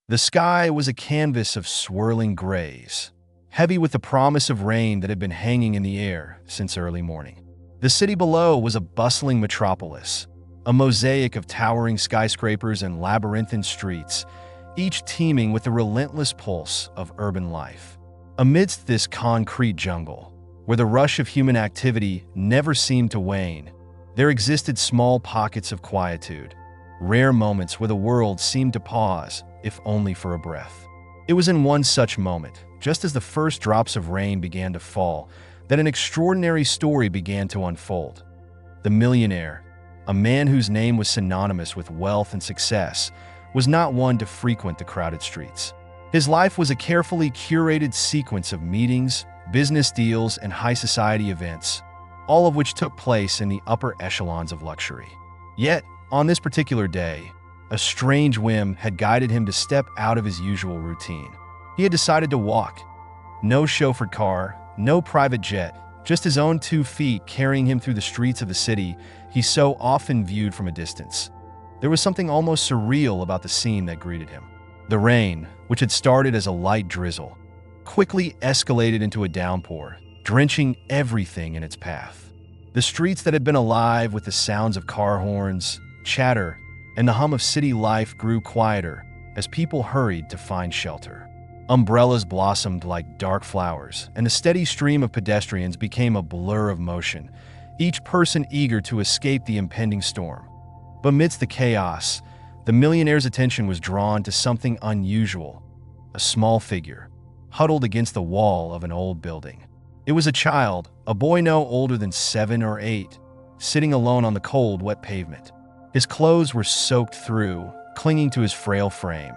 The sky was a canvas of swirling grays, heavy with the promise of rain that had been hanging in the air since early morning. The city below was a bustling metropolis, a mosaic of towering skyscrapers and labyrinthine streets, each teeming with the relentless pulse of urban life. Amidst this concrete jungle, where the rush of human activity never seemed to wane, there existed small pockets of quietude, rare moments where the world seemed to pause, if only for a breath. It was in one such moment, just as the first drops of rain began to fall, that an extraordinary story began to unfold. The millionaire, a man whose name was synonymous with wealth and success, was not one to frequent the crowded streets. His life was a carefully curated sequence of meetings, business deals, and high society events, all of which took place in the upper echelons of luxury. Yet, on this particular day, a strange whim had guided him to step out of his usual routine. He had decided to walk. No chauffeured car, no private jet, just his own 2 feet carrying him through the streets of the city he so often viewed from a distance. There was something almost surreal about the scene that greeted him. The rain, which had started as a light drizzle, quickly escalated into a downpour, drenching everything in its path. The streets that had been alive with the sounds of car horns, chatter, and the hum of city life grew quieter as people hurried to find shelter. Umbrellas blossomed like dark flowers, and the steady stream of pedestrians became a blur of motion, each person eager to escape the impending storm. But amidst the chaos, the millionaire's attention was drawn to something unusual, a small figure, huddled against the wall of an old building. It was a child, a boy no older than 7 or 8, sitting alone on the cold, wet pavement. His clothes were soaked through, clinging to his frail frame,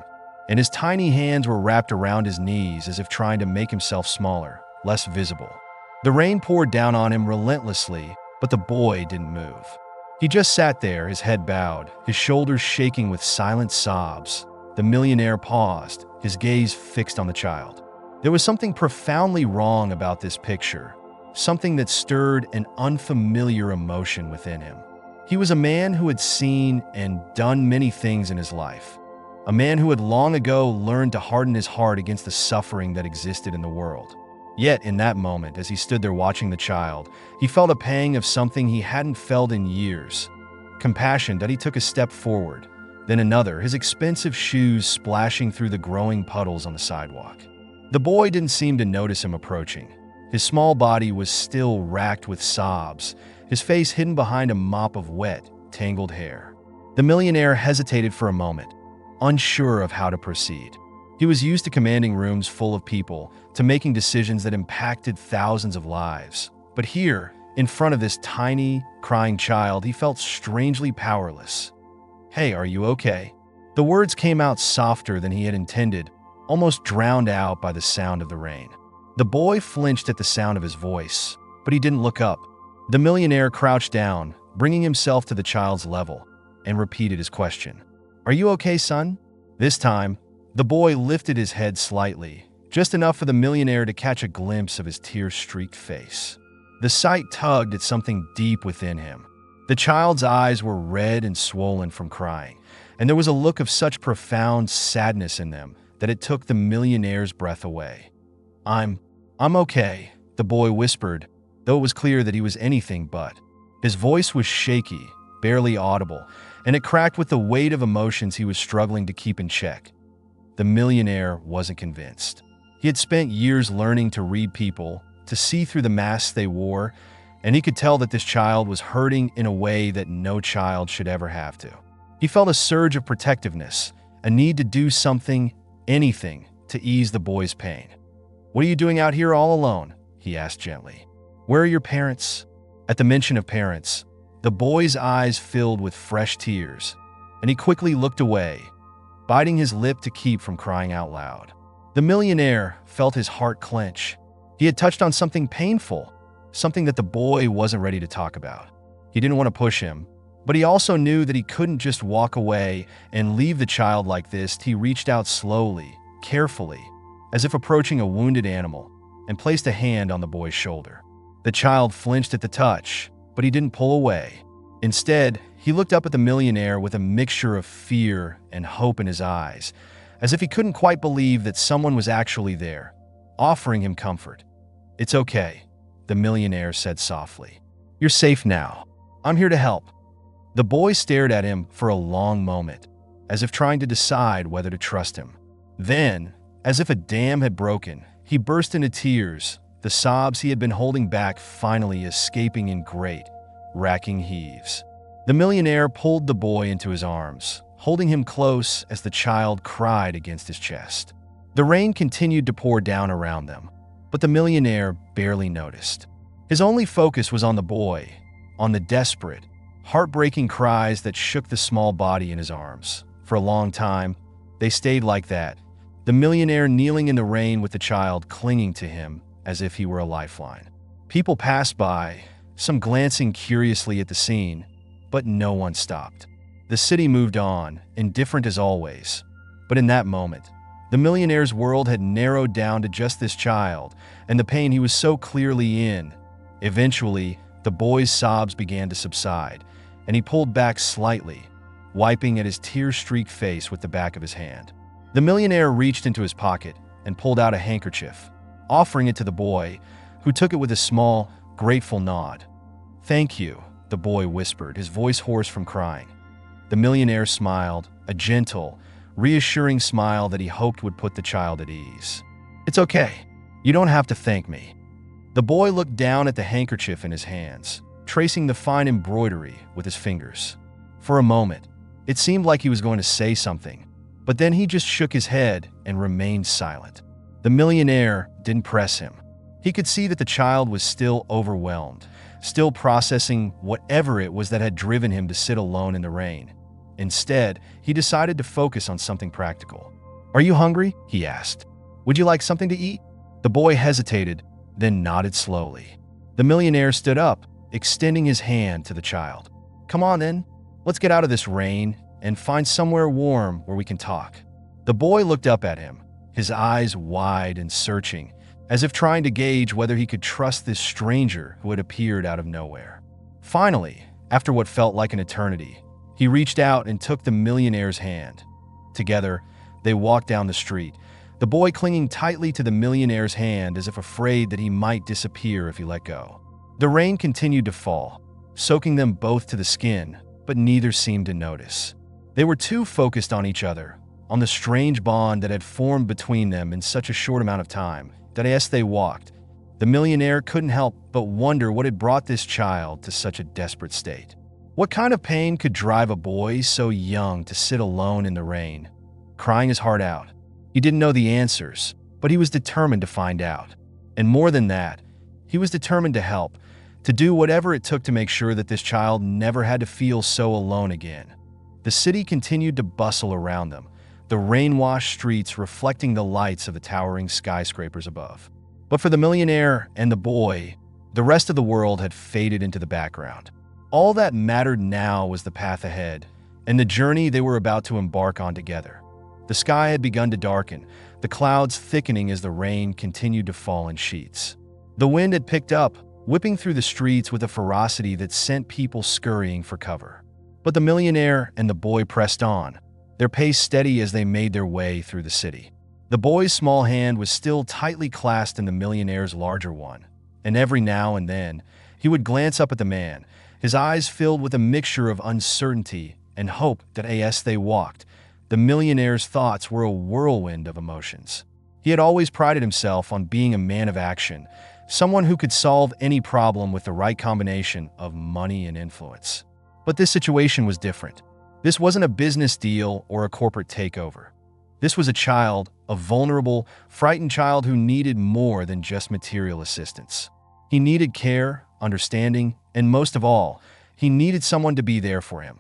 and his tiny hands were wrapped around his knees as if trying to make himself smaller, less visible. The rain poured down on him relentlessly, but the boy didn't move. He just sat there, his head bowed, his shoulders shaking with silent sobs. The millionaire paused, his gaze fixed on the child. There was something profoundly wrong about this picture, something that stirred an unfamiliar emotion within him. He was a man who had seen and done many things in his life, a man who had long ago learned to harden his heart against the suffering that existed in the world. Yet in that moment, as he stood there watching the child, he felt a pang of something he hadn't felt in years. Compassion that he took a step forward, then another, his expensive shoes splashing through the growing puddles on the sidewalk. The boy didn't seem to notice him approaching. His small body was still racked with sobs, his face hidden behind a mop of wet, tangled hair. The millionaire hesitated for a moment, unsure of how to proceed. He was used to commanding rooms full of people, to making decisions that impacted thousands of lives. But here, in front of this tiny, crying child, he felt strangely powerless. "Hey, are you okay?" The words came out softer than he had intended, almost drowned out by the sound of the rain. The boy flinched at the sound of his voice, but he didn't look up. The millionaire crouched down, bringing himself to the child's level, and repeated his question. "Are you okay, son?" This time, the boy lifted his head slightly, just enough for the millionaire to catch a glimpse of his tear-streaked face. The sight tugged at something deep within him. The child's eyes were red and swollen from crying, and there was a look of such profound sadness in them that it took the millionaire's breath away. I'm okay," the boy whispered, though it was clear that he was anything but. His voice was shaky, barely audible, and it cracked with the weight of emotions he was struggling to keep in check. The millionaire wasn't convinced. He had spent years learning to read people, to see through the masks they wore, and he could tell that this child was hurting in a way that no child should ever have to. He felt a surge of protectiveness, a need to do something, anything, to ease the boy's pain. "What are you doing out here all alone?" he asked gently. "Where are your parents?" At the mention of parents, the boy's eyes filled with fresh tears, and he quickly looked away, biting his lip to keep from crying out loud. The millionaire felt his heart clench. He had touched on something painful, something that the boy wasn't ready to talk about. He didn't want to push him, but he also knew that he couldn't just walk away and leave the child like this. He reached out slowly, carefully, as if approaching a wounded animal, and placed a hand on the boy's shoulder. The child flinched at the touch, but he didn't pull away. Instead, he looked up at the millionaire with a mixture of fear and hope in his eyes, as if he couldn't quite believe that someone was actually there, offering him comfort. "It's okay," the millionaire said softly. "You're safe now. I'm here to help." The boy stared at him for a long moment, as if trying to decide whether to trust him. Then, as if a dam had broken, he burst into tears, the sobs he had been holding back finally escaping in great, racking heaves. The millionaire pulled the boy into his arms, holding him close as the child cried against his chest. The rain continued to pour down around them, but the millionaire barely noticed. His only focus was on the boy, on the desperate, heartbreaking cries that shook the small body in his arms. For a long time, they stayed like that, the millionaire kneeling in the rain with the child clinging to him as if he were a lifeline. People passed by, some glancing curiously at the scene, but no one stopped. The city moved on, indifferent as always. But in that moment, the millionaire's world had narrowed down to just this child and the pain he was so clearly in. Eventually, the boy's sobs began to subside, and he pulled back slightly, wiping at his tear-streaked face with the back of his hand. The millionaire reached into his pocket and pulled out a handkerchief, offering it to the boy, who took it with a small, grateful nod. "Thank you," the boy whispered, his voice hoarse from crying. The millionaire smiled, a gentle, reassuring smile that he hoped would put the child at ease. "It's okay. You don't have to thank me." The boy looked down at the handkerchief in his hands, tracing the fine embroidery with his fingers. For a moment, it seemed like he was going to say something, but then he just shook his head and remained silent. The millionaire didn't press him. He could see that the child was still overwhelmed, still processing whatever it was that had driven him to sit alone in the rain. Instead, he decided to focus on something practical. "Are you hungry?" he asked. "Would you like something to eat?" The boy hesitated, then nodded slowly. The millionaire stood up, extending his hand to the child. "Come on then, let's get out of this rain and find somewhere warm where we can talk." The boy looked up at him, his eyes wide and searching, as if trying to gauge whether he could trust this stranger who had appeared out of nowhere. Finally, after what felt like an eternity, he reached out and took the millionaire's hand. Together, they walked down the street, the boy clinging tightly to the millionaire's hand as if afraid that he might disappear if he let go. The rain continued to fall, soaking them both to the skin, but neither seemed to notice. They were too focused on each other, on the strange bond that had formed between them in such a short amount of time, that as they walked, the millionaire couldn't help but wonder what had brought this child to such a desperate state. What kind of pain could drive a boy so young to sit alone in the rain, crying his heart out? He didn't know the answers, but he was determined to find out. And more than that, he was determined to help, to do whatever it took to make sure that this child never had to feel so alone again. The city continued to bustle around them, the rain-washed streets reflecting the lights of the towering skyscrapers above. But for the millionaire and the boy, the rest of the world had faded into the background. All that mattered now was the path ahead, and the journey they were about to embark on together. The sky had begun to darken, the clouds thickening as the rain continued to fall in sheets. The wind had picked up, whipping through the streets with a ferocity that sent people scurrying for cover. But the millionaire and the boy pressed on, their pace steady as they made their way through the city. The boy's small hand was still tightly clasped in the millionaire's larger one, and every now and then, he would glance up at the man, his eyes filled with a mixture of uncertainty and hope that as they walked, the millionaire's thoughts were a whirlwind of emotions. He had always prided himself on being a man of action, someone who could solve any problem with the right combination of money and influence. But this situation was different. This wasn't a business deal or a corporate takeover. This was a child, a vulnerable, frightened child who needed more than just material assistance. He needed care, understanding, and most of all, he needed someone to be there for him.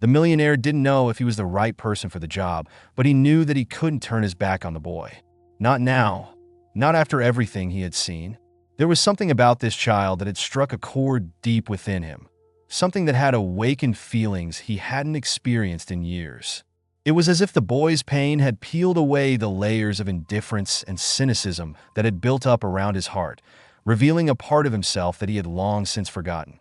The millionaire didn't know if he was the right person for the job, but he knew that he couldn't turn his back on the boy. Not now. Not after everything he had seen. There was something about this child that had struck a chord deep within him. Something that had awakened feelings he hadn't experienced in years. It was as if the boy's pain had peeled away the layers of indifference and cynicism that had built up around his heart, revealing a part of himself that he had long since forgotten.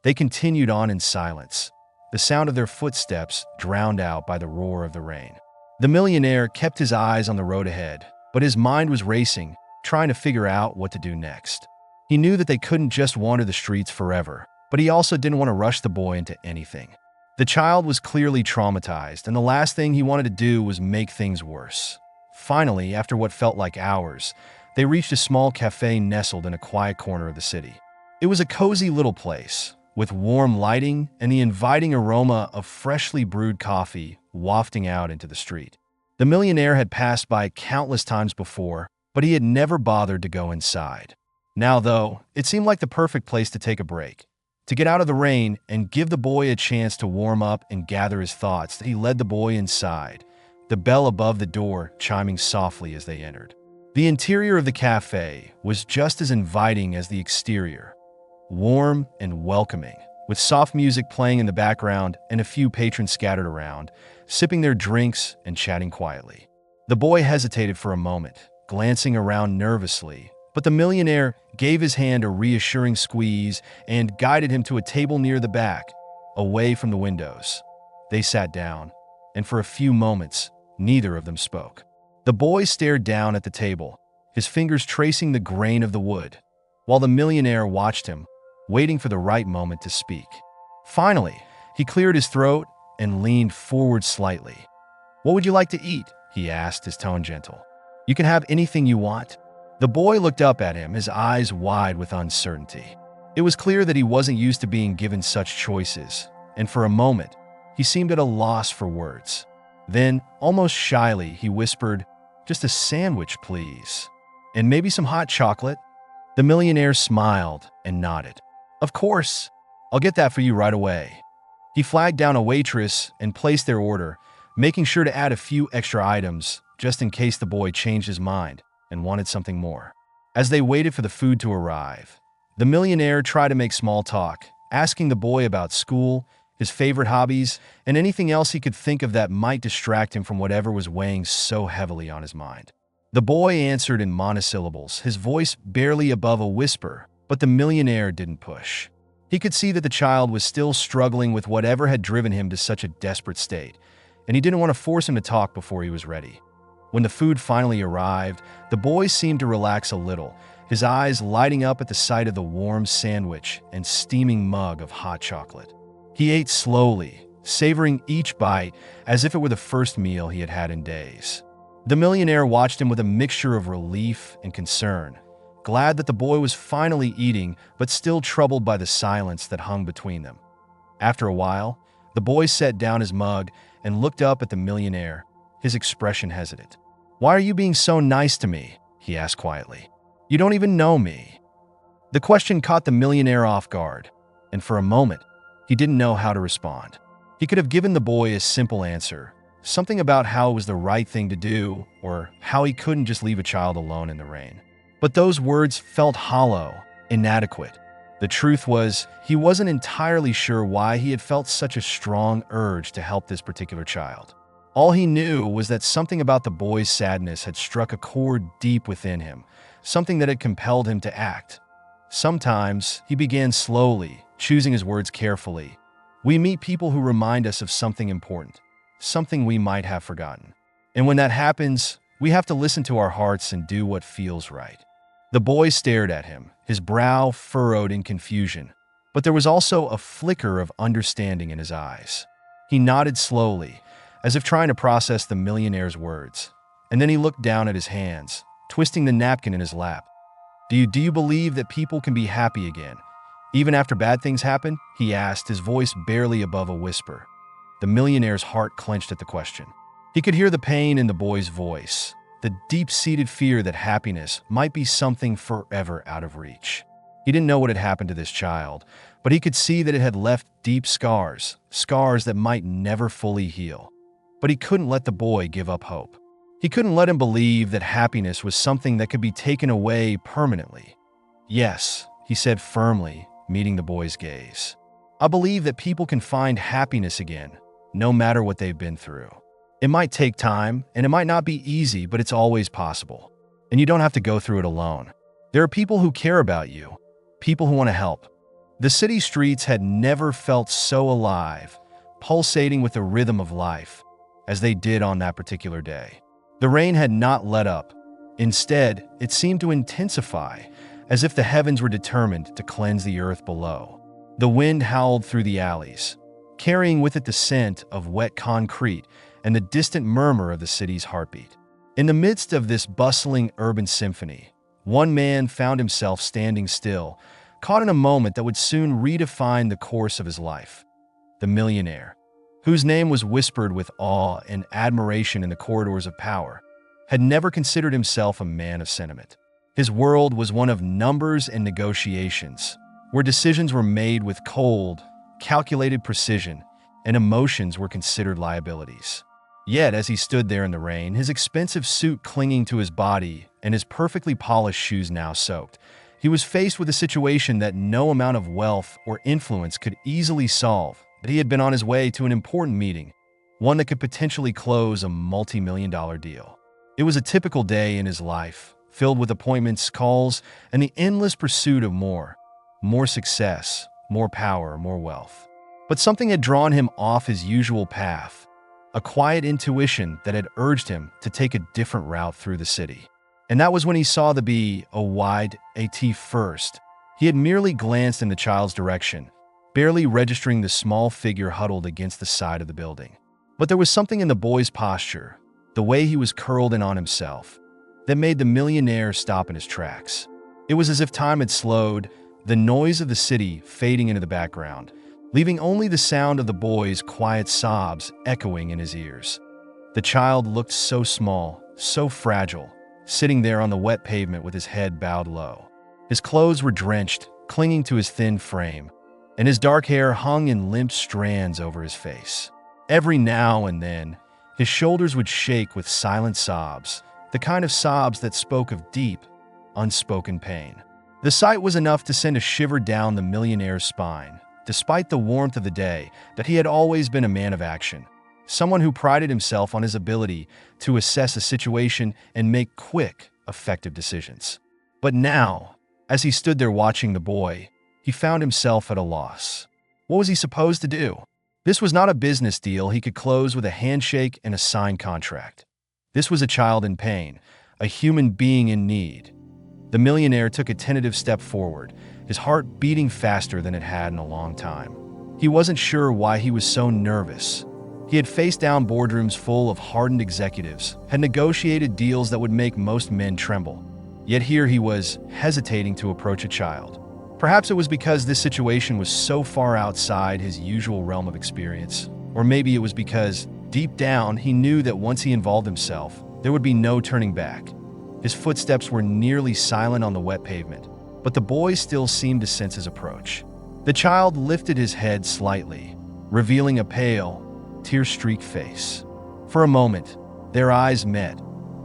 They continued on in silence, the sound of their footsteps drowned out by the roar of the rain. The millionaire kept his eyes on the road ahead, but his mind was racing, trying to figure out what to do next. He knew that they couldn't just wander the streets forever, but he also didn't want to rush the boy into anything. The child was clearly traumatized, and the last thing he wanted to do was make things worse. Finally, after what felt like hours, they reached a small cafe nestled in a quiet corner of the city. It was a cozy little place, with warm lighting and the inviting aroma of freshly brewed coffee wafting out into the street. The millionaire had passed by countless times before, but he had never bothered to go inside. Now, though, it seemed like the perfect place to take a break, to get out of the rain and give the boy a chance to warm up and gather his thoughts. He led the boy inside, the bell above the door chiming softly as they entered. The interior of the cafe was just as inviting as the exterior, warm and welcoming, with soft music playing in the background and a few patrons scattered around, sipping their drinks and chatting quietly. The boy hesitated for a moment, glancing around nervously, but the millionaire gave his hand a reassuring squeeze and guided him to a table near the back, away from the windows. They sat down, and for a few moments, neither of them spoke. The boy stared down at the table, his fingers tracing the grain of the wood, while the millionaire watched him, waiting for the right moment to speak. Finally, he cleared his throat and leaned forward slightly. "What would you like to eat?" he asked, his tone gentle. "You can have anything you want." The boy looked up at him, his eyes wide with uncertainty. It was clear that he wasn't used to being given such choices, and for a moment, he seemed at a loss for words. Then, almost shyly, he whispered, "Just a sandwich, please. And maybe some hot chocolate?" The millionaire smiled and nodded. "Of course. I'll get that for you right away." He flagged down a waitress and placed their order, making sure to add a few extra items just in case the boy changed his mind and wanted something more. As they waited for the food to arrive, the millionaire tried to make small talk, asking the boy about school, his favorite hobbies, and anything else he could think of that might distract him from whatever was weighing so heavily on his mind. The boy answered in monosyllables, his voice barely above a whisper, but the millionaire didn't push. He could see that the child was still struggling with whatever had driven him to such a desperate state, and he didn't want to force him to talk before he was ready. When the food finally arrived, the boy seemed to relax a little, his eyes lighting up at the sight of the warm sandwich and steaming mug of hot chocolate. He ate slowly, savoring each bite as if it were the first meal he had had in days. The millionaire watched him with a mixture of relief and concern, glad that the boy was finally eating, but still troubled by the silence that hung between them. After a while, the boy set down his mug and looked up at the millionaire, his expression hesitant. "Why are you being so nice to me?" he asked quietly. "You don't even know me." The question caught the millionaire off guard, and for a moment, he didn't know how to respond. He could have given the boy a simple answer, something about how it was the right thing to do, or how he couldn't just leave a child alone in the rain. But those words felt hollow, inadequate. The truth was, he wasn't entirely sure why he had felt such a strong urge to help this particular child. All he knew was that something about the boy's sadness had struck a chord deep within him, something that had compelled him to act. Sometimes, he began slowly, choosing his words carefully. We meet people who remind us of something important, something we might have forgotten. And when that happens, we have to listen to our hearts and do what feels right. The boy stared at him, his brow furrowed in confusion, but there was also a flicker of understanding in his eyes. He nodded slowly, as if trying to process the millionaire's words, and then he looked down at his hands, twisting the napkin in his lap. Do you believe that people can be happy again, even after bad things happen?" he asked, his voice barely above a whisper. The millionaire's heart clenched at the question. He could hear the pain in the boy's voice, the deep-seated fear that happiness might be something forever out of reach. He didn't know what had happened to this child, but he could see that it had left deep scars, scars that might never fully heal. But he couldn't let the boy give up hope. He couldn't let him believe that happiness was something that could be taken away permanently. "Yes," he said firmly, meeting the boy's gaze. "I believe that people can find happiness again, no matter what they've been through. It might take time, and it might not be easy, but it's always possible. And you don't have to go through it alone. There are people who care about you, people who want to help." The city streets had never felt so alive, pulsating with the rhythm of life. as they did on that particular day. The rain had not let up. Instead, it seemed to intensify, as if the heavens were determined to cleanse the earth below. The wind howled through the alleys, carrying with it the scent of wet concrete and the distant murmur of the city's heartbeat. In the midst of this bustling urban symphony, one man found himself standing still, caught in a moment that would soon redefine the course of his life. The millionaire, whose name was whispered with awe and admiration in the corridors of power, had never considered himself a man of sentiment. His world was one of numbers and negotiations, where decisions were made with cold, calculated precision, and emotions were considered liabilities. Yet, as he stood there in the rain, his expensive suit clinging to his body and his perfectly polished shoes now soaked, he was faced with a situation that no amount of wealth or influence could easily solve. But he had been on his way to an important meeting, one that could potentially close a multi-million-dollar deal. It was a typical day in his life, filled with appointments, calls, and the endless pursuit of more success, more power, more wealth. But something had drawn him off his usual path, a quiet intuition that had urged him to take a different route through the city. And that was when he saw the BYD first. He had merely glanced in the child's direction, barely registering the small figure huddled against the side of the building. But there was something in the boy's posture, the way he was curled in on himself, that made the millionaire stop in his tracks. It was as if time had slowed, the noise of the city fading into the background, leaving only the sound of the boy's quiet sobs echoing in his ears. The child looked so small, so fragile, sitting there on the wet pavement with his head bowed low. His clothes were drenched, clinging to his thin frame, and his dark hair hung in limp strands over his face. Every now and then, his shoulders would shake with silent sobs, the kind of sobs that spoke of deep, unspoken pain. The sight was enough to send a shiver down the millionaire's spine. Despite the warmth of the day, that he had always been a man of action, someone who prided himself on his ability to assess a situation and make quick, effective decisions. But now, as he stood there watching the boy, he found himself at a loss. What was he supposed to do? This was not a business deal he could close with a handshake and a signed contract. This was a child in pain, a human being in need. The millionaire took a tentative step forward, his heart beating faster than it had in a long time. He wasn't sure why he was so nervous. He had faced down boardrooms full of hardened executives, had negotiated deals that would make most men tremble. Yet here he was, hesitating to approach a child. Perhaps it was because this situation was so far outside his usual realm of experience. Or maybe it was because, deep down, he knew that once he involved himself, there would be no turning back. His footsteps were nearly silent on the wet pavement, but the boy still seemed to sense his approach. The child lifted his head slightly, revealing a pale, tear-streaked face. For a moment, their eyes met,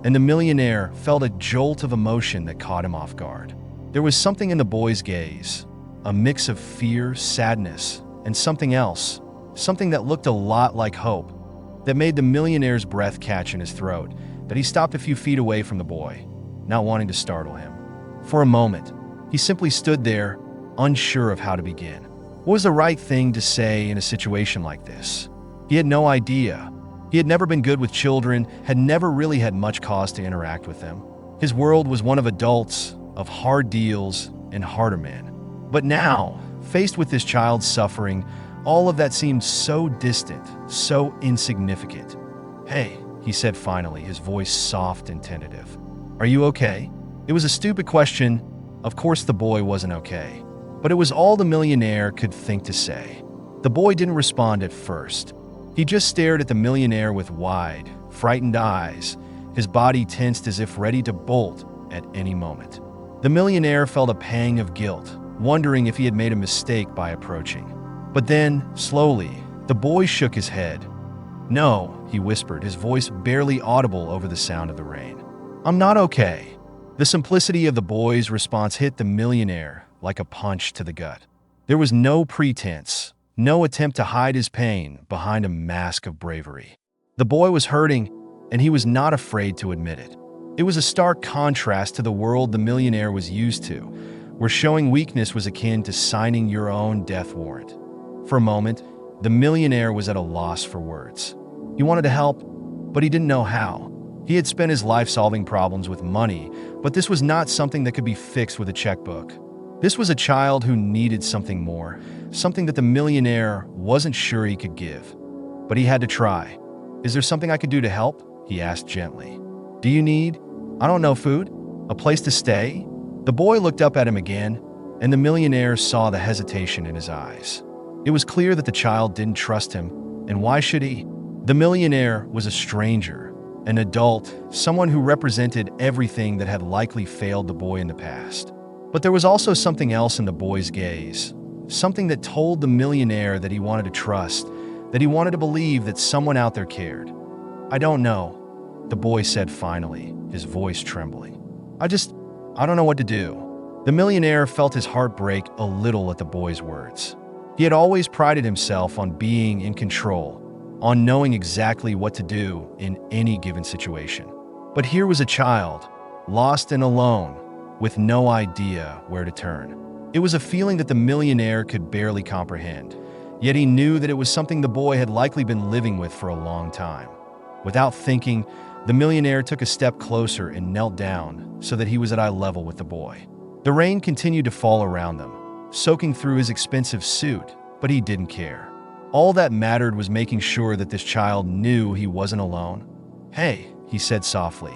and the millionaire felt a jolt of emotion that caught him off guard. There was something in the boy's gaze, a mix of fear, sadness, and something else, something that looked a lot like hope, that made the millionaire's breath catch in his throat, that he stopped a few feet away from the boy, not wanting to startle him. For a moment, he simply stood there, unsure of how to begin. What was the right thing to say in a situation like this? He had no idea. He had never been good with children, had never really had much cause to interact with them. His world was one of adults, of hard deals and harder men. But now, faced with this child's suffering, all of that seemed so distant, so insignificant. "Hey," he said finally, his voice soft and tentative. "Are you okay?" It was a stupid question. Of course the boy wasn't okay. But it was all the millionaire could think to say. The boy didn't respond at first. He just stared at the millionaire with wide, frightened eyes, his body tensed as if ready to bolt at any moment. The millionaire felt a pang of guilt, wondering if he had made a mistake by approaching. But then, slowly, the boy shook his head. "No," he whispered, his voice barely audible over the sound of the rain. "I'm not okay." The simplicity of the boy's response hit the millionaire like a punch to the gut. There was no pretense, no attempt to hide his pain behind a mask of bravery. The boy was hurting, and he was not afraid to admit it. It was a stark contrast to the world the millionaire was used to, where showing weakness was akin to signing your own death warrant. For a moment, the millionaire was at a loss for words. He He wanted to help, but he didn't know how. He had spent his life solving problems with money, but this was not something that could be fixed with a checkbook. This was a child who needed something more, something that the millionaire wasn't sure he could give. But he had to try. "Is there something I could do to help?" he asked gently. "Do you need, I don't know, food? A place to stay?" The boy looked up at him again, and the millionaire saw the hesitation in his eyes. It was clear that the child didn't trust him, and why should he? The millionaire was a stranger, an adult, someone who represented everything that had likely failed the boy in the past. But there was also something else in the boy's gaze, something that told the millionaire that he wanted to trust, that he wanted to believe that someone out there cared. "I don't know," the boy said finally, his voice trembling. I don't know what to do." The millionaire felt his heart break a little at the boy's words. He had always prided himself on being in control, on knowing exactly what to do in any given situation. But here was a child, lost and alone, with no idea where to turn. It was a feeling that the millionaire could barely comprehend, yet he knew that it was something the boy had likely been living with for a long time. Without thinking, the millionaire took a step closer and knelt down so that he was at eye level with the boy. The rain continued to fall around them, soaking through his expensive suit, but he didn't care. All that mattered was making sure that this child knew he wasn't alone. "Hey," he said softly,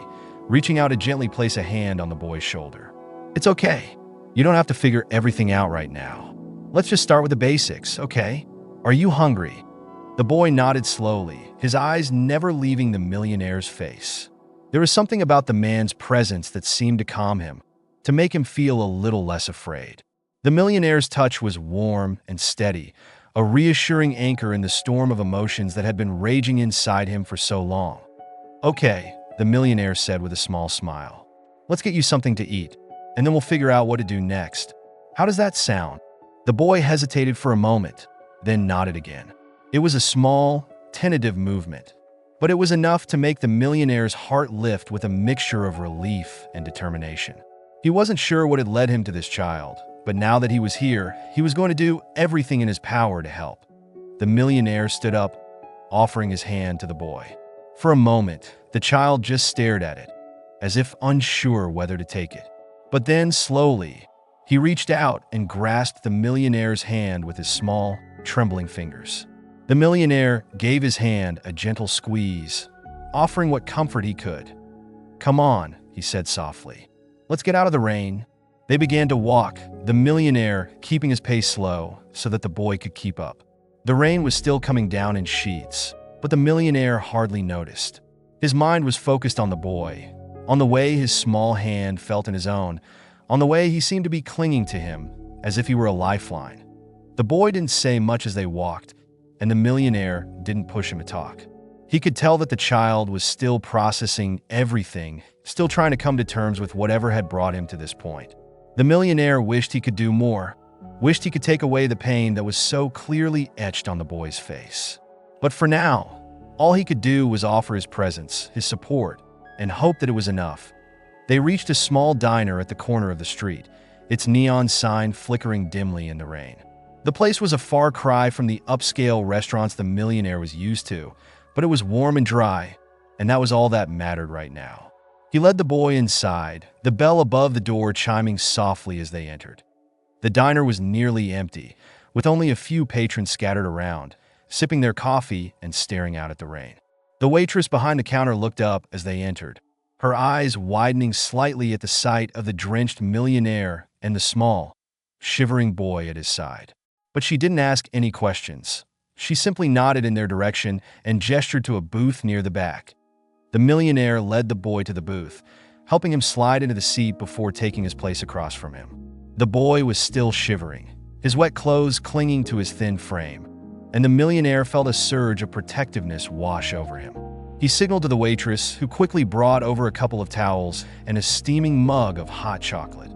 reaching out to gently place a hand on the boy's shoulder. "It's okay. You don't have to figure everything out right now. Let's just start with the basics, okay? Are you hungry?" The boy nodded slowly, his eyes never leaving the millionaire's face. There was something about the man's presence that seemed to calm him, to make him feel a little less afraid. The millionaire's touch was warm and steady, a reassuring anchor in the storm of emotions that had been raging inside him for so long. "Okay," the millionaire said with a small smile. "Let's get you something to eat, and then we'll figure out what to do next. How does that sound?" The boy hesitated for a moment, then nodded again. It was a small, tentative movement, but it was enough to make the millionaire's heart lift with a mixture of relief and determination. He wasn't sure what had led him to this child, but now that he was here, he was going to do everything in his power to help. The millionaire stood up, offering his hand to the boy. For a moment, the child just stared at it, as if unsure whether to take it. But then, slowly, he reached out and grasped the millionaire's hand with his small, trembling fingers. The millionaire gave his hand a gentle squeeze, offering what comfort he could. "Come on," he said softly. "Let's get out of the rain." They began to walk, the millionaire keeping his pace slow so that the boy could keep up. The rain was still coming down in sheets, but the millionaire hardly noticed. His mind was focused on the boy, on the way his small hand felt in his own, on the way he seemed to be clinging to him as if he were a lifeline. The boy didn't say much as they walked, and the millionaire didn't push him to talk. He could tell that the child was still processing everything, still trying to come to terms with whatever had brought him to this point. The millionaire wished he could do more, wished he could take away the pain that was so clearly etched on the boy's face. But for now, all he could do was offer his presence, his support, and hope that it was enough. They reached a small diner at the corner of the street, its neon sign flickering dimly in the rain. The place was a far cry from the upscale restaurants the millionaire was used to, but it was warm and dry, and that was all that mattered right now. He led the boy inside, the bell above the door chiming softly as they entered. The diner was nearly empty, with only a few patrons scattered around, sipping their coffee and staring out at the rain. The waitress behind the counter looked up as they entered, her eyes widening slightly at the sight of the drenched millionaire and the small, shivering boy at his side. But she didn't ask any questions. She simply nodded in their direction and gestured to a booth near the back. The millionaire led the boy to the booth, helping him slide into the seat before taking his place across from him. The boy was still shivering, his wet clothes clinging to his thin frame, and the millionaire felt a surge of protectiveness wash over him. He signaled to the waitress, who quickly brought over a couple of towels and a steaming mug of hot chocolate.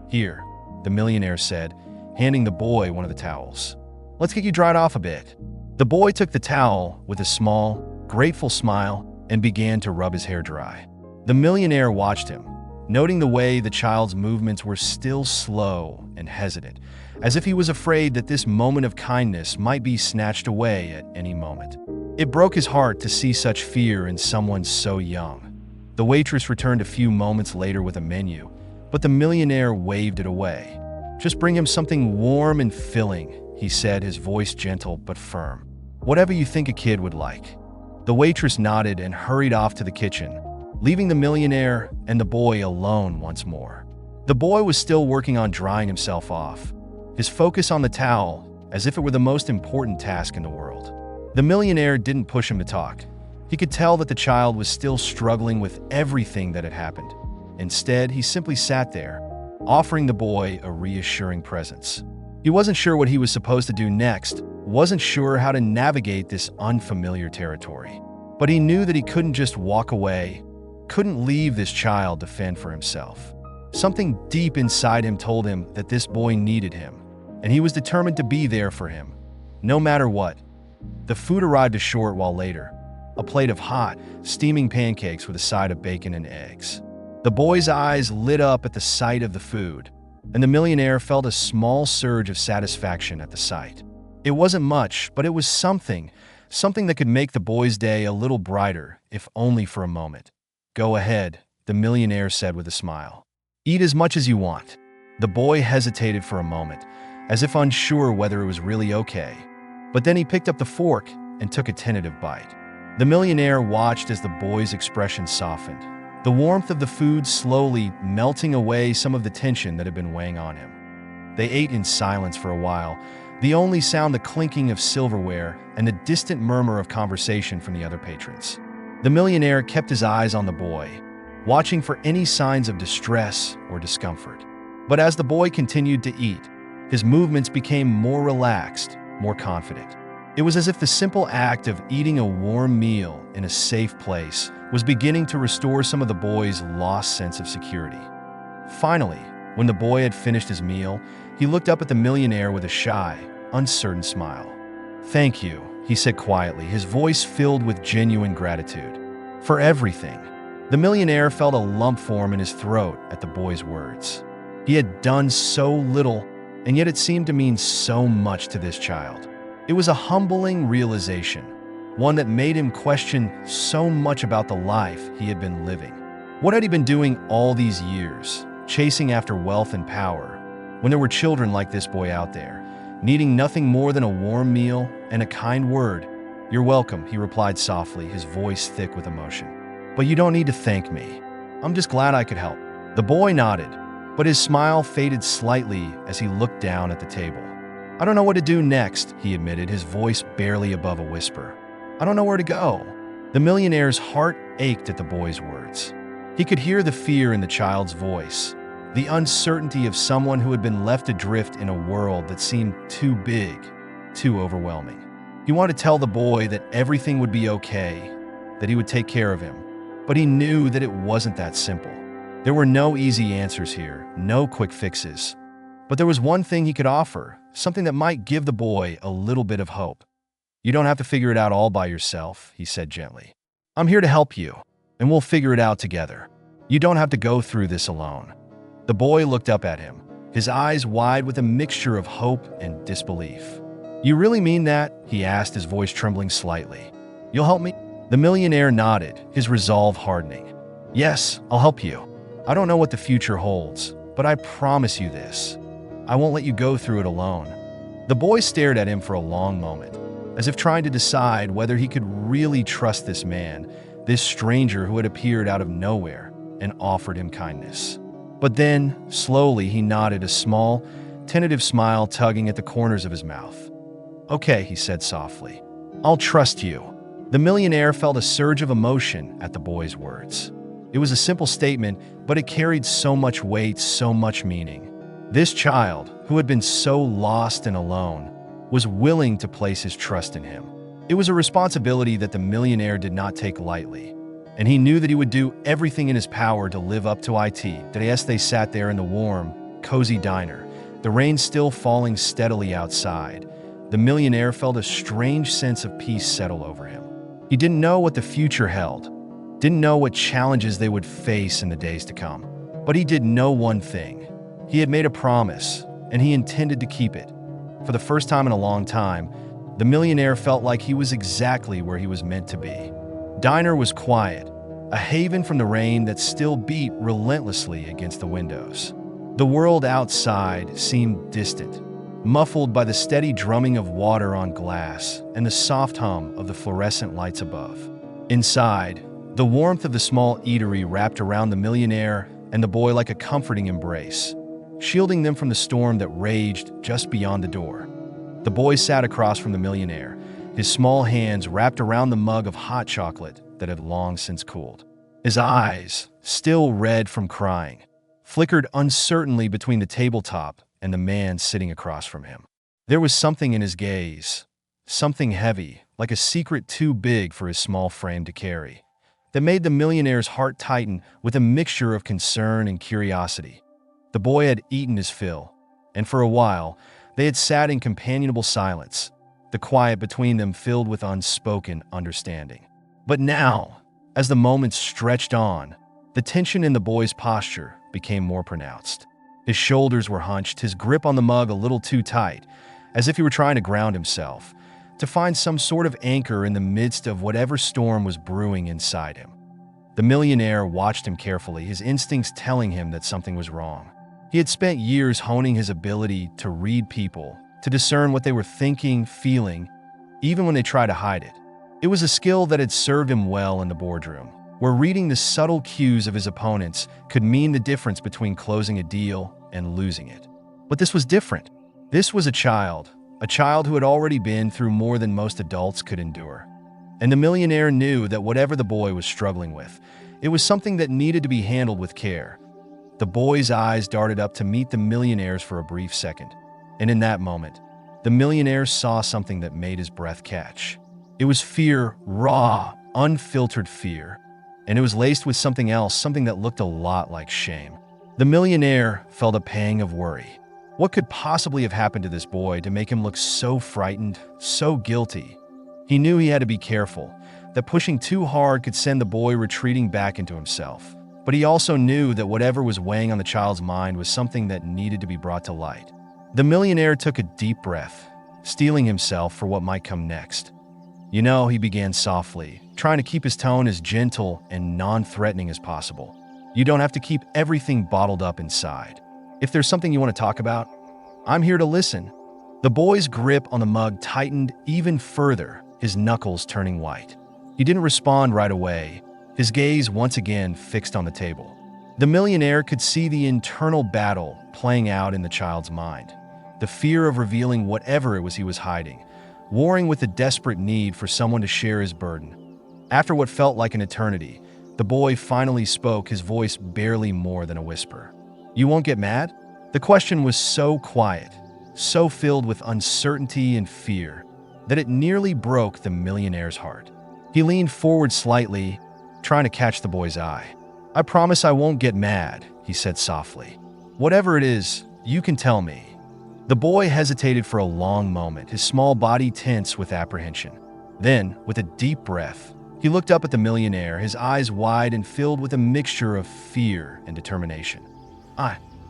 "Here," the millionaire said, handing the boy one of the towels. "Let's get you dried off a bit." The boy took the towel with a small, grateful smile and began to rub his hair dry. The millionaire watched him, noting the way the child's movements were still slow and hesitant, as if he was afraid that this moment of kindness might be snatched away at any moment. It broke his heart to see such fear in someone so young. The waitress returned a few moments later with a menu, but the millionaire waved it away. "Just bring him something warm and filling," he said, his voice gentle but firm. "Whatever you think a kid would like." The waitress nodded and hurried off to the kitchen, leaving the millionaire and the boy alone once more. The boy was still working on drying himself off, his focus on the towel as if it were the most important task in the world. The millionaire didn't push him to talk. He could tell that the child was still struggling with everything that had happened. Instead, he simply sat there, offering the boy a reassuring presence. He wasn't sure what he was supposed to do next, wasn't sure how to navigate this unfamiliar territory. But he knew that he couldn't just walk away, couldn't leave this child to fend for himself. Something deep inside him told him that this boy needed him, and he was determined to be there for him, no matter what. The food arrived a short while later, a plate of hot, steaming pancakes with a side of bacon and eggs. The boy's eyes lit up at the sight of the food, and the millionaire felt a small surge of satisfaction at the sight. It wasn't much, but it was something that could make the boy's day a little brighter, if only for a moment. "Go ahead," the millionaire said with a smile. "Eat as much as you want." The boy hesitated for a moment, as if unsure whether it was really okay. But then he picked up the fork and took a tentative bite. The millionaire watched as the boy's expression softened, the warmth of the food slowly melting away some of the tension that had been weighing on him. They ate in silence for a while, the only sound the clinking of silverware and the distant murmur of conversation from the other patrons. The millionaire kept his eyes on the boy, watching for any signs of distress or discomfort. But as the boy continued to eat, his movements became more relaxed, more confident. It was as if the simple act of eating a warm meal in a safe place was beginning to restore some of the boy's lost sense of security. Finally, when the boy had finished his meal, he looked up at the millionaire with a shy, uncertain smile. "Thank you," he said quietly, his voice filled with genuine gratitude. "For everything." The millionaire felt a lump form in his throat at the boy's words. He had done so little, and yet it seemed to mean so much to this child. It was a humbling realization, one that made him question so much about the life he had been living. What had he been doing all these years, chasing after wealth and power, when there were children like this boy out there, needing nothing more than a warm meal and a kind word? "You're welcome," he replied softly, his voice thick with emotion. "But you don't need to thank me. I'm just glad I could help." The boy nodded, but his smile faded slightly as he looked down at the table. "I don't know what to do next," he admitted, his voice barely above a whisper. "I don't know where to go." The millionaire's heart ached at the boy's words. He could hear the fear in the child's voice, the uncertainty of someone who had been left adrift in a world that seemed too big, too overwhelming. He wanted to tell the boy that everything would be okay, that he would take care of him, but he knew that it wasn't that simple. There were no easy answers here, no quick fixes. But there was one thing he could offer, something that might give the boy a little bit of hope. "You don't have to figure it out all by yourself," he said gently. "I'm here to help you, and we'll figure it out together. You don't have to go through this alone." The boy looked up at him, his eyes wide with a mixture of hope and disbelief. "You really mean that?" he asked, his voice trembling slightly. "You'll help me?" The millionaire nodded, his resolve hardening. "Yes, I'll help you. I don't know what the future holds, but I promise you this. I won't let you go through it alone." The boy stared at him for a long moment, as if trying to decide whether he could really trust this man, this stranger who had appeared out of nowhere and offered him kindness. But then, slowly, he nodded, a small, tentative smile tugging at the corners of his mouth. "Okay," he said softly. "I'll trust you." The millionaire felt a surge of emotion at the boy's words. It was a simple statement, but it carried so much weight, so much meaning. This child, who had been so lost and alone, was willing to place his trust in him. It was a responsibility that the millionaire did not take lightly, and he knew that he would do everything in his power to live up to it. As they sat there in the warm, cozy diner, the rain still falling steadily outside, the millionaire felt a strange sense of peace settle over him. He didn't know what the future held, didn't know what challenges they would face in the days to come. But he did know one thing. He had made a promise, and he intended to keep it. For the first time in a long time, The millionaire felt like he was exactly where he was meant to be. Diner was quiet, a haven from the rain that still beat relentlessly against the windows. The world outside seemed distant, muffled by the steady drumming of water on glass and the soft hum of the fluorescent lights above. Inside, the warmth of the small eatery wrapped around the millionaire and the boy like a comforting embrace, shielding them from the storm that raged just beyond the door. The boy sat across from the millionaire, his small hands wrapped around the mug of hot chocolate that had long since cooled. His eyes, still red from crying, flickered uncertainly between the tabletop and the man sitting across from him. There was something in his gaze, something heavy, like a secret too big for his small frame to carry, that made the millionaire's heart tighten with a mixture of concern and curiosity. The boy had eaten his fill, and for a while, they had sat in companionable silence, the quiet between them filled with unspoken understanding. But now, as the moments stretched on, the tension in the boy's posture became more pronounced. His shoulders were hunched, his grip on the mug a little too tight, as if he were trying to ground himself, to find some sort of anchor in the midst of whatever storm was brewing inside him. The millionaire watched him carefully, his instincts telling him that something was wrong. He had spent years honing his ability to read people, to discern what they were thinking, feeling, even when they tried to hide it. It was a skill that had served him well in the boardroom, where reading the subtle cues of his opponents could mean the difference between closing a deal and losing it. But this was different. This was a child who had already been through more than most adults could endure. And the millionaire knew that whatever the boy was struggling with, it was something that needed to be handled with care. The boy's eyes darted up to meet the millionaire's for a brief second, and in that moment, the millionaire saw something that made his breath catch. It was fear, raw, unfiltered fear, and it was laced with something else, something that looked a lot like shame. The millionaire felt a pang of worry. What could possibly have happened to this boy to make him look so frightened, so guilty? He knew he had to be careful, that pushing too hard could send the boy retreating back into himself. But he also knew that whatever was weighing on the child's mind was something that needed to be brought to light. The millionaire took a deep breath, steeling himself for what might come next. "You know," he began softly, trying to keep his tone as gentle and non-threatening as possible, "you don't have to keep everything bottled up inside. If there's something you want to talk about, I'm here to listen." The boy's grip on the mug tightened even further, his knuckles turning white. He didn't respond right away, his gaze once again fixed on the table. The millionaire could see the internal battle playing out in the child's mind, the fear of revealing whatever it was he was hiding, warring with the desperate need for someone to share his burden. After what felt like an eternity, the boy finally spoke, his voice barely more than a whisper. "You won't get mad?" The question was so quiet, so filled with uncertainty and fear, that it nearly broke the millionaire's heart. He leaned forward slightly, trying to catch the boy's eye. "I promise I won't get mad," he said softly. "Whatever it is, you can tell me." The boy hesitated for a long moment, his small body tense with apprehension. Then, with a deep breath, he looked up at the millionaire, his eyes wide and filled with a mixture of fear and determination.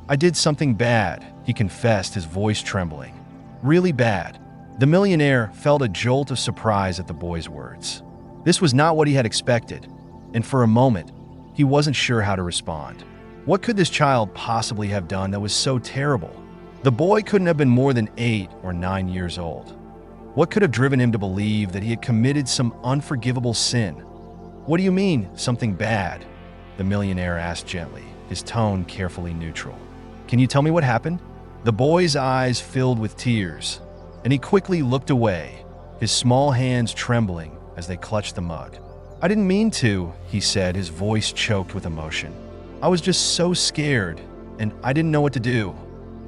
I did something bad," he confessed, his voice trembling. "Really bad." The millionaire felt a jolt of surprise at the boy's words. This was not what he had expected, and for a moment, he wasn't sure how to respond. What could this child possibly have done that was so terrible? The boy couldn't have been more than 8 or 9 years old. What could have driven him to believe that he had committed some unforgivable sin? "What do you mean, something bad?" the millionaire asked gently, his tone carefully neutral. "Can you tell me what happened?" The boy's eyes filled with tears, and he quickly looked away, his small hands trembling as they clutched the mug. "I didn't mean to," he said, his voice choked with emotion. "I was just so scared, and I didn't know what to do."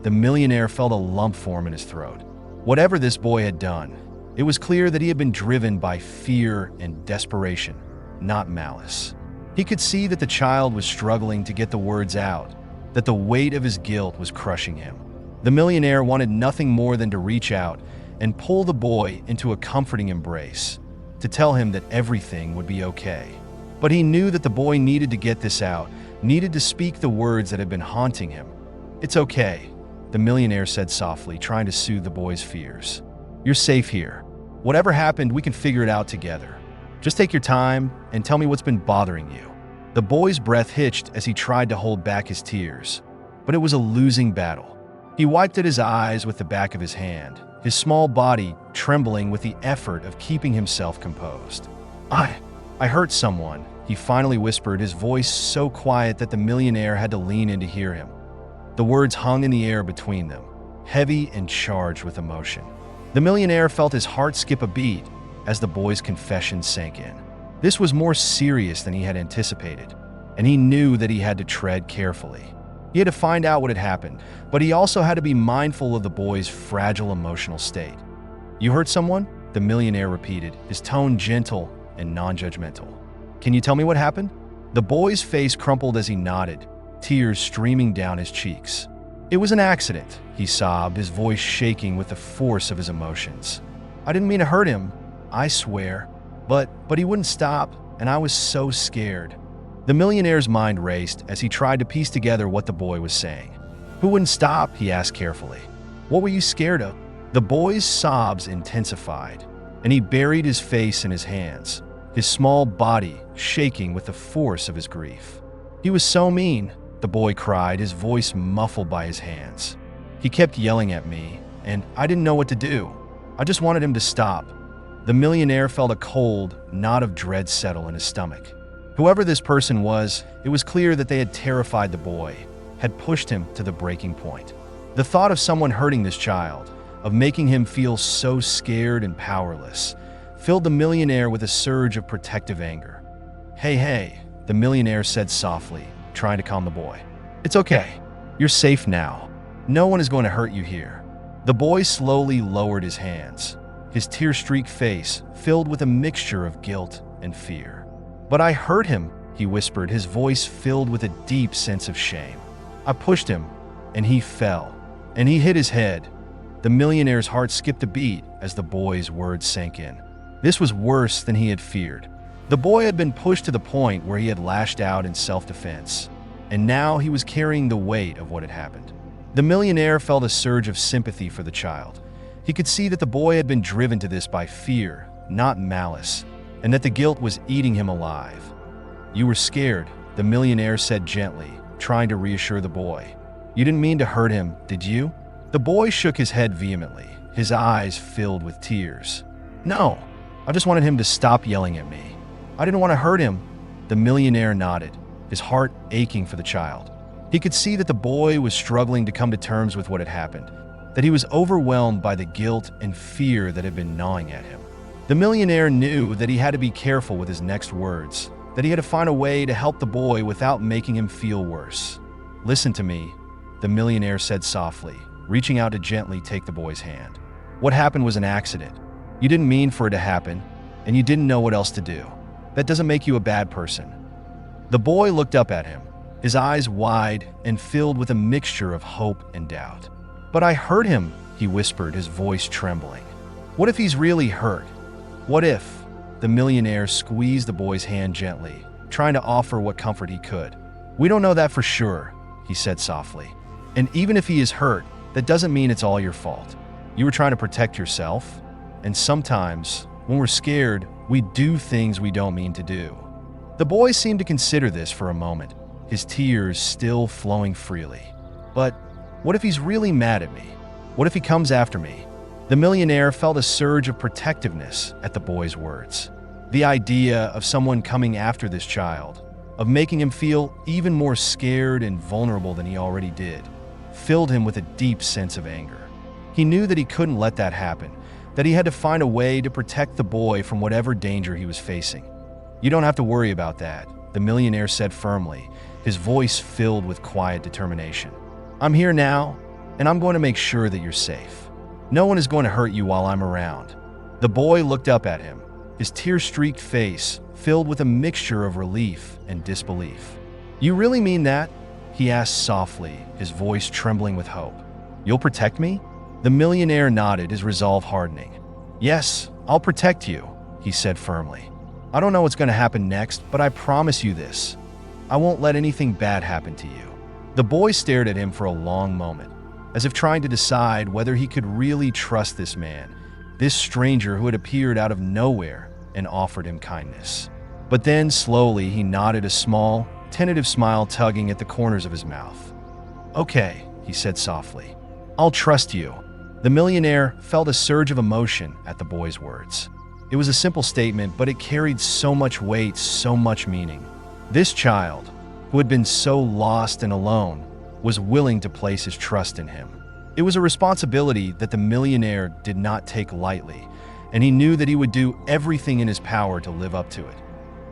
The millionaire felt a lump form in his throat. Whatever this boy had done, it was clear that he had been driven by fear and desperation, not malice. He could see that the child was struggling to get the words out, that the weight of his guilt was crushing him. The millionaire wanted nothing more than to reach out and pull the boy into a comforting embrace, to tell him that everything would be okay. But he knew that the boy needed to get this out, needed to speak the words that had been haunting him. "It's okay," the millionaire said softly, trying to soothe the boy's fears. "You're safe here." Whatever happened, we can figure it out together. Just take your time and tell me what's been bothering you." The boy's breath hitched as he tried to hold back his tears, but it was a losing battle. He wiped at his eyes with the back of his hand, his small body trembling with the effort of keeping himself composed. I hurt someone," he finally whispered, his voice so quiet that the millionaire had to lean in to hear him. The words hung in the air between them, heavy and charged with emotion. The millionaire felt his heart skip a beat as the boy's confession sank in. This was more serious than he had anticipated, and he knew that he had to tread carefully. He had to find out what had happened, but he also had to be mindful of the boy's fragile emotional state. "You hurt someone?" the millionaire repeated, his tone gentle and non-judgmental. "Can you tell me what happened?" The boy's face crumpled as he nodded, tears streaming down his cheeks. "It was an accident," he sobbed, his voice shaking with the force of his emotions. "I didn't mean to hurt him, I swear. But he wouldn't stop, and I was so scared." The millionaire's mind raced as he tried to piece together what the boy was saying. "Who wouldn't stop?" he asked carefully. "What were you scared of?" The boy's sobs intensified, and he buried his face in his hands, his small body shaking with the force of his grief. "He was so mean," the boy cried, his voice muffled by his hands. "He kept yelling at me, and I didn't know what to do. I just wanted him to stop." The millionaire felt a cold knot of dread settle in his stomach. Whoever this person was, it was clear that they had terrified the boy, had pushed him to the breaking point. The thought of someone hurting this child, of making him feel so scared and powerless, filled the millionaire with a surge of protective anger. Hey, the millionaire said softly, trying to calm the boy. "It's okay. You're safe now. No one is going to hurt you here." The boy slowly lowered his hands, his tear-streaked face filled with a mixture of guilt and fear. "But I hurt him," he whispered, his voice filled with a deep sense of shame. "I pushed him, and he fell, and he hit his head." The millionaire's heart skipped a beat as the boy's words sank in. This was worse than he had feared. The boy had been pushed to the point where he had lashed out in self-defense, and now he was carrying the weight of what had happened. The millionaire felt a surge of sympathy for the child. He could see that the boy had been driven to this by fear, not malice, and that the guilt was eating him alive. "You were scared," the millionaire said gently, trying to reassure the boy. "You didn't mean to hurt him, did you?" The boy shook his head vehemently, his eyes filled with tears. "No, I just wanted him to stop yelling at me. I didn't want to hurt him." The millionaire nodded, his heart aching for the child. He could see that the boy was struggling to come to terms with what had happened, that he was overwhelmed by the guilt and fear that had been gnawing at him. The millionaire knew that he had to be careful with his next words, that he had to find a way to help the boy without making him feel worse. "Listen to me," the millionaire said softly, reaching out to gently take the boy's hand. "What happened was an accident. You didn't mean for it to happen, and you didn't know what else to do. That doesn't make you a bad person." The boy looked up at him, his eyes wide and filled with a mixture of hope and doubt. "But I hurt him," he whispered, his voice trembling. "What if he's really hurt? What if?" The millionaire squeezed the boy's hand gently, trying to offer what comfort he could. "We don't know that for sure," he said softly. "And even if he is hurt, that doesn't mean it's all your fault. You were trying to protect yourself, and sometimes, when we're scared, we do things we don't mean to do." The boy seemed to consider this for a moment, his tears still flowing freely. "But what if he's really mad at me? What if he comes after me?" The millionaire felt a surge of protectiveness at the boy's words. The idea of someone coming after this child, of making him feel even more scared and vulnerable than he already did, filled him with a deep sense of anger. He knew that he couldn't let that happen, that he had to find a way to protect the boy from whatever danger he was facing. "You don't have to worry about that," the millionaire said firmly, his voice filled with quiet determination. "I'm here now, and I'm going to make sure that you're safe. No one is going to hurt you while I'm around." The boy looked up at him, his tear-streaked face filled with a mixture of relief and disbelief. "You really mean that?" he asked softly, his voice trembling with hope. "You'll protect me?" The millionaire nodded, his resolve hardening. "Yes, I'll protect you," he said firmly. "I don't know what's going to happen next, but I promise you this. I won't let anything bad happen to you." The boy stared at him for a long moment, as if trying to decide whether he could really trust this man, this stranger who had appeared out of nowhere and offered him kindness. But then, slowly, he nodded, a small, tentative smile tugging at the corners of his mouth. "Okay," he said softly. "I'll trust you." The millionaire felt a surge of emotion at the boy's words. It was a simple statement, but it carried so much weight, so much meaning. This child, who had been so lost and alone, was willing to place his trust in him. It was a responsibility that the millionaire did not take lightly, and he knew that he would do everything in his power to live up to it.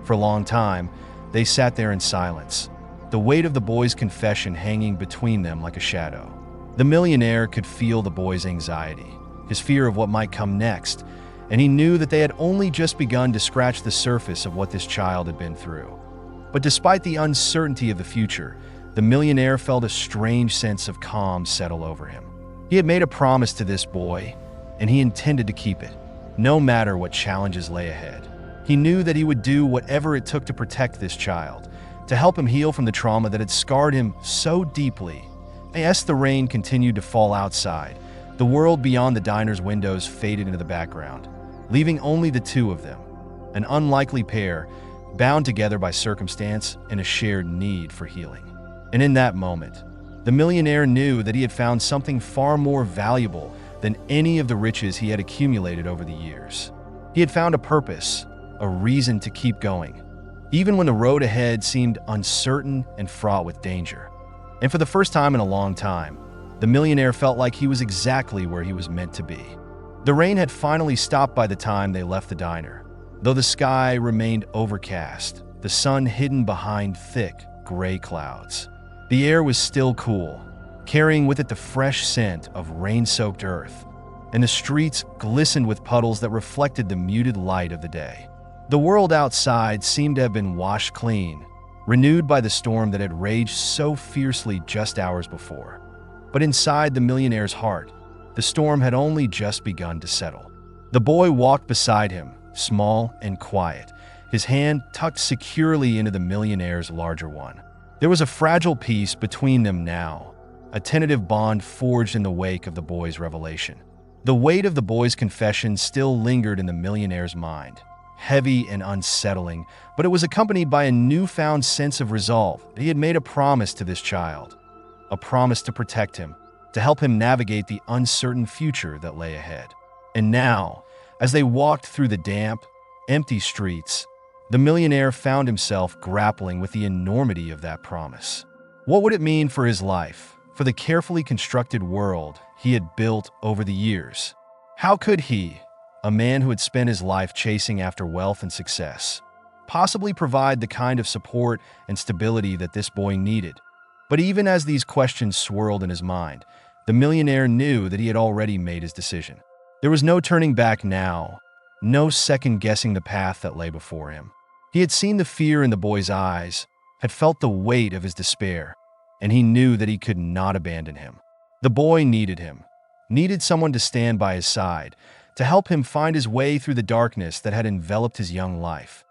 For a long time, they sat there in silence, the weight of the boy's confession hanging between them like a shadow. The millionaire could feel the boy's anxiety, his fear of what might come next, and he knew that they had only just begun to scratch the surface of what this child had been through. But despite the uncertainty of the future, the millionaire felt a strange sense of calm settle over him. He had made a promise to this boy, and he intended to keep it, no matter what challenges lay ahead. He knew that he would do whatever it took to protect this child, to help him heal from the trauma that had scarred him so deeply. As the rain continued to fall outside, the world beyond the diner's windows faded into the background, leaving only the two of them, an unlikely pair, bound together by circumstance and a shared need for healing. And in that moment, the millionaire knew that he had found something far more valuable than any of the riches he had accumulated over the years. He had found a purpose, a reason to keep going, even when the road ahead seemed uncertain and fraught with danger. And for the first time in a long time, the millionaire felt like he was exactly where he was meant to be. The rain had finally stopped by the time they left the diner, though the sky remained overcast, the sun hidden behind thick, gray clouds. The air was still cool, carrying with it the fresh scent of rain-soaked earth, and the streets glistened with puddles that reflected the muted light of the day. The world outside seemed to have been washed clean, renewed by the storm that had raged so fiercely just hours before. But inside the millionaire's heart, the storm had only just begun to settle. The boy walked beside him, small and quiet, his hand tucked securely into the millionaire's larger one. There was a fragile peace between them now, a tentative bond forged in the wake of the boy's revelation. The weight of the boy's confession still lingered in the millionaire's mind, heavy and unsettling, but it was accompanied by a newfound sense of resolve. He had made a promise to this child, a promise to protect him, to help him navigate the uncertain future that lay ahead. And now, as they walked through the damp, empty streets, the millionaire found himself grappling with the enormity of that promise. What would it mean for his life, for the carefully constructed world he had built over the years? How could he, a man who had spent his life chasing after wealth and success, possibly provide the kind of support and stability that this boy needed? But even as these questions swirled in his mind, the millionaire knew that he had already made his decision. There was no turning back now, no second-guessing the path that lay before him. He had seen the fear in the boy's eyes, had felt the weight of his despair, and he knew that he could not abandon him. The boy needed him, needed someone to stand by his side, to help him find his way through the darkness that had enveloped his young life.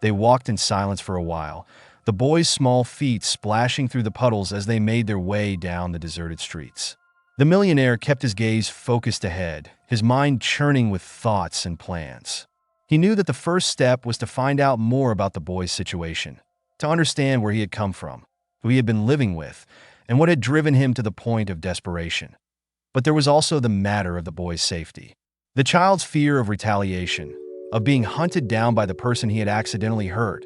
They walked in silence for a while, the boy's small feet splashing through the puddles as they made their way down the deserted streets. The millionaire kept his gaze focused ahead, his mind churning with thoughts and plans. He knew that the first step was to find out more about the boy's situation, to understand where he had come from, who he had been living with, and what had driven him to the point of desperation. But there was also the matter of the boy's safety. The child's fear of retaliation, of being hunted down by the person he had accidentally hurt,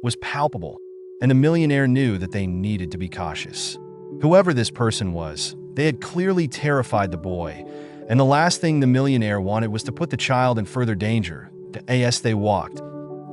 was palpable, and the millionaire knew that they needed to be cautious. Whoever this person was, they had clearly terrified the boy, and the last thing the millionaire wanted was to put the child in further danger. As they walked,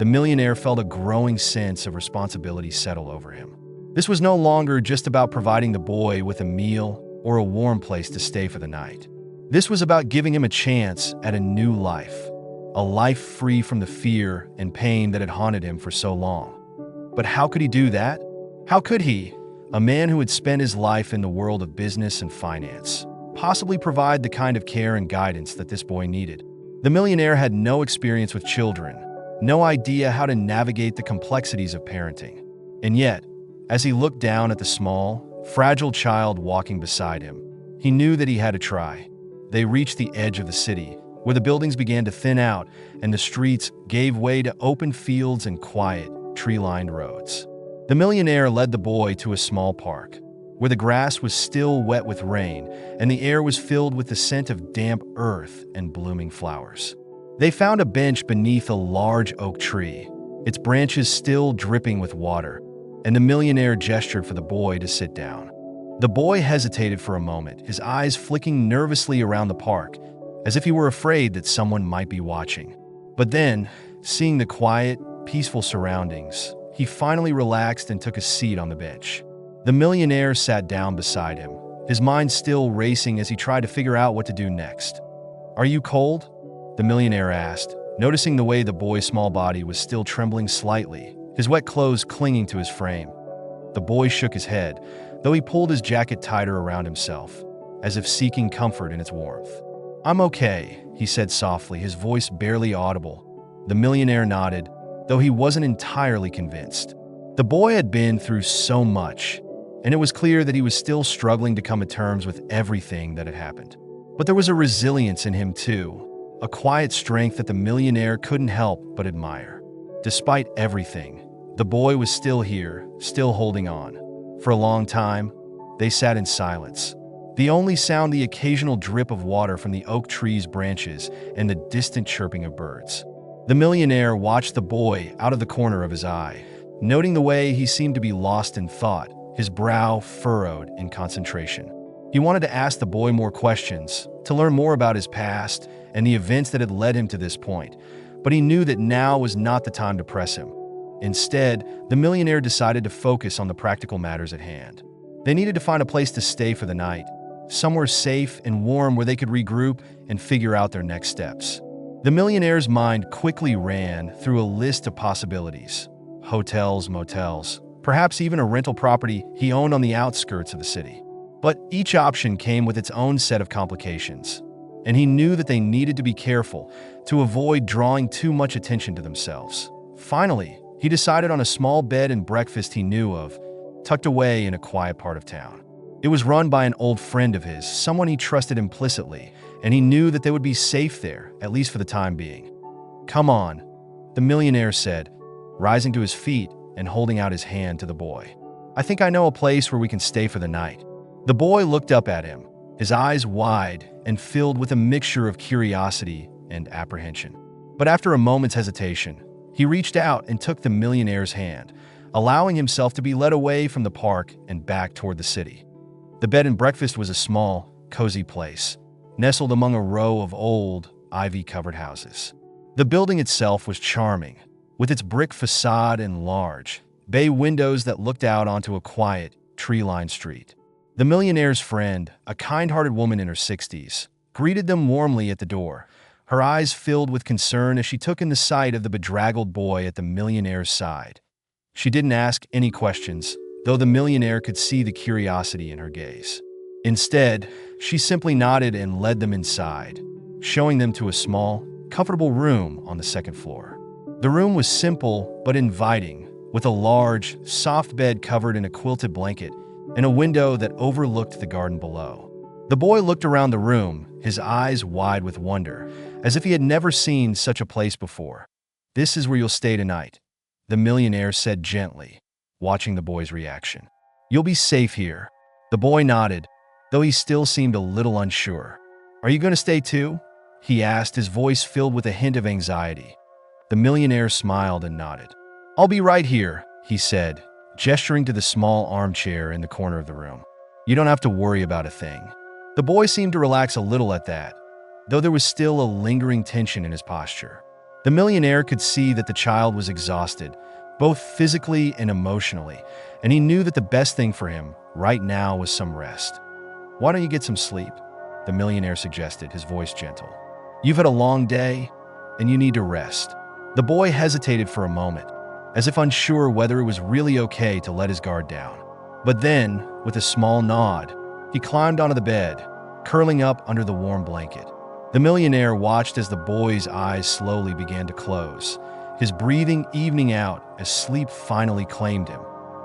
the millionaire felt a growing sense of responsibility settle over him. This was no longer just about providing the boy with a meal or a warm place to stay for the night. This was about giving him a chance at a new life, a life free from the fear and pain that had haunted him for so long. But how could he do that? How could he, a man who had spent his life in the world of business and finance, possibly provide the kind of care and guidance that this boy needed? The millionaire had no experience with children, no idea how to navigate the complexities of parenting. And yet, as he looked down at the small, fragile child walking beside him, he knew that he had to try. They reached the edge of the city, where the buildings began to thin out and the streets gave way to open fields and quiet, tree-lined roads. The millionaire led the boy to a small park, where the grass was still wet with rain and the air was filled with the scent of damp earth and blooming flowers. They found a bench beneath a large oak tree, its branches still dripping with water, and the millionaire gestured for the boy to sit down. The boy hesitated for a moment, his eyes flicking nervously around the park, as if he were afraid that someone might be watching. But then, seeing the quiet, peaceful surroundings, he finally relaxed and took a seat on the bench. The millionaire sat down beside him, his mind still racing as he tried to figure out what to do next. "Are you cold?" the millionaire asked, noticing the way the boy's small body was still trembling slightly, his wet clothes clinging to his frame. The boy shook his head, though he pulled his jacket tighter around himself, as if seeking comfort in its warmth. "I'm okay," he said softly, his voice barely audible. The millionaire nodded, though he wasn't entirely convinced. The boy had been through so much, and it was clear that he was still struggling to come to terms with everything that had happened. But there was a resilience in him too, a quiet strength that the millionaire couldn't help but admire. Despite everything, the boy was still here, still holding on. For a long time, they sat in silence. The only sound the occasional drip of water from the oak tree's branches and the distant chirping of birds. The millionaire watched the boy out of the corner of his eye, noting the way he seemed to be lost in thought, his brow furrowed in concentration. He wanted to ask the boy more questions, to learn more about his past and the events that had led him to this point, but he knew that now was not the time to press him. Instead, the millionaire decided to focus on the practical matters at hand. They needed to find a place to stay for the night, somewhere safe and warm where they could regroup and figure out their next steps. The millionaire's mind quickly ran through a list of possibilities: hotels, motels, perhaps even a rental property he owned on the outskirts of the city. But each option came with its own set of complications, and he knew that they needed to be careful to avoid drawing too much attention to themselves. Finally, he decided on a small bed and breakfast he knew of, tucked away in a quiet part of town. It was run by an old friend of his, someone he trusted implicitly, and he knew that they would be safe there, at least for the time being. "Come on," the millionaire said, rising to his feet and holding out his hand to the boy. "I think I know a place where we can stay for the night." The boy looked up at him, his eyes wide and filled with a mixture of curiosity and apprehension. But after a moment's hesitation, he reached out and took the millionaire's hand, allowing himself to be led away from the park and back toward the city. The bed and breakfast was a small, cozy place, nestled among a row of old, ivy-covered houses. The building itself was charming, with its brick facade and large, bay windows that looked out onto a quiet, tree-lined street. The millionaire's friend, a kind-hearted woman in her 60s, greeted them warmly at the door, her eyes filled with concern as she took in the sight of the bedraggled boy at the millionaire's side. She didn't ask any questions, though the millionaire could see the curiosity in her gaze. Instead, she simply nodded and led them inside, showing them to a small, comfortable room on the second floor. The room was simple but inviting, with a large, soft bed covered in a quilted blanket and a window that overlooked the garden below. The boy looked around the room, his eyes wide with wonder, as if he had never seen such a place before. "This is where you'll stay tonight," the millionaire said gently, watching the boy's reaction. "You'll be safe here." The boy nodded, though he still seemed a little unsure. "Are you going to stay too?" he asked, his voice filled with a hint of anxiety. The millionaire smiled and nodded. "I'll be right here," he said, gesturing to the small armchair in the corner of the room. "You don't have to worry about a thing." The boy seemed to relax a little at that, though there was still a lingering tension in his posture. The millionaire could see that the child was exhausted, both physically and emotionally, and he knew that the best thing for him right now was some rest. "Why don't you get some sleep?" the millionaire suggested, his voice gentle. "You've had a long day, and you need to rest." The boy hesitated for a moment, as if unsure whether it was really okay to let his guard down. But then, with a small nod, he climbed onto the bed, curling up under the warm blanket. The millionaire watched as the boy's eyes slowly began to close, his breathing evening out as sleep finally claimed him.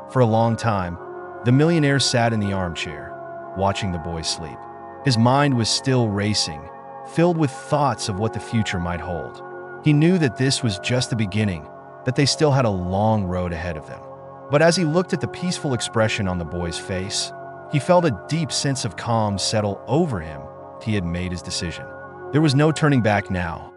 For a long time, the millionaire sat in the armchair, watching the boy sleep. His mind was still racing, filled with thoughts of what the future might hold. He knew that this was just the beginning, that they still had a long road ahead of them. But as he looked at the peaceful expression on the boy's face, he felt a deep sense of calm settle over him. He had made his decision. There was no turning back now.